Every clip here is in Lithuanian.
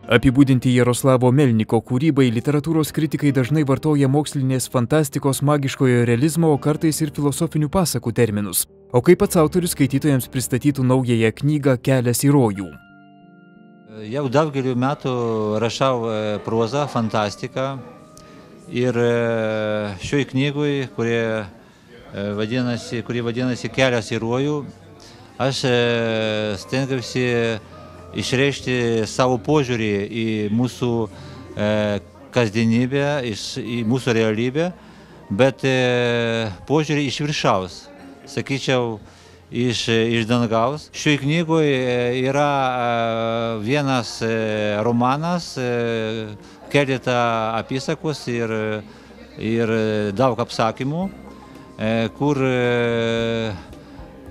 Apibūdinti Jaroslavo Melniko kūrybai literatūros kritikai dažnai vartoja mokslinės fantastikos, magiškojo realizmo, o kartais ir filosofinių pasakų terminus. O kaip pats autorius skaitytojams pristatytų naująją knygą Kelias į rojų? Jau daugeliu metų rašau prozą, fantastiką ir šioj knygui, kuri vadinasi Kelias į rojų, aš stengiausi išreikšti savo požiūrį į mūsų kasdienybę, į mūsų realybę, bet požiūrį iš viršaus, sakyčiau, iš dangaus. Šioje knygoje yra vienas romanas, keletą apysakos ir daug apsakymų, kur,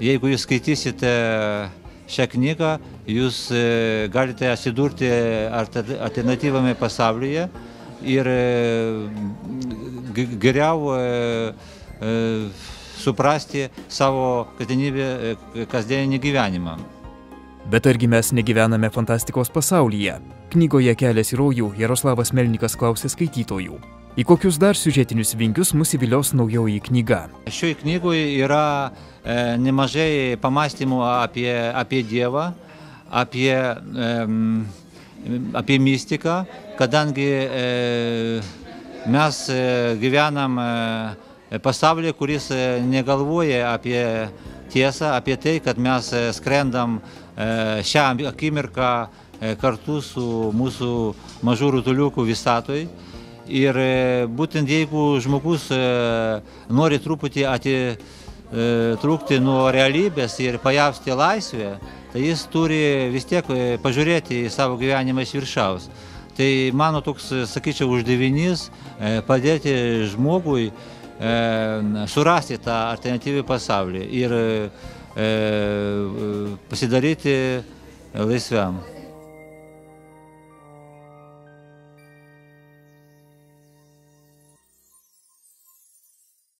jeigu jūs skaitysite šią knygą, jūs galite atsidurti alternatyvame pasaulyje ir geriau suprasti savo kasdieninį gyvenimą. Bet argi mes negyvename fantastikos pasaulyje? Knygoje Kelias į rojų Jaroslavas Melnikas klausė skaitytojų. Į kokius dar siužetinius vingius mus įvilios naujoji knyga? Šioje knygoje yra nemažai pamąstymų apie Dievą, apie mistiką, kadangi mes gyvenam pasaulyje, kuris negalvoja apie tiesą, apie tai, kad mes skrendam šią akimirką kartu su mūsų mažu rutuliuku visatoj. Ir būtent jeigu žmogus nori truputį atitrūkti nuo realybės ir pajausti laisvę, tai jis turi vis tiek pažiūrėti į savo gyvenimą iš viršaus. Tai mano toks, sakyčiau, uždavinys padėti žmogui surasti tą alternatyvį pasaulį ir pasidaryti laisviam.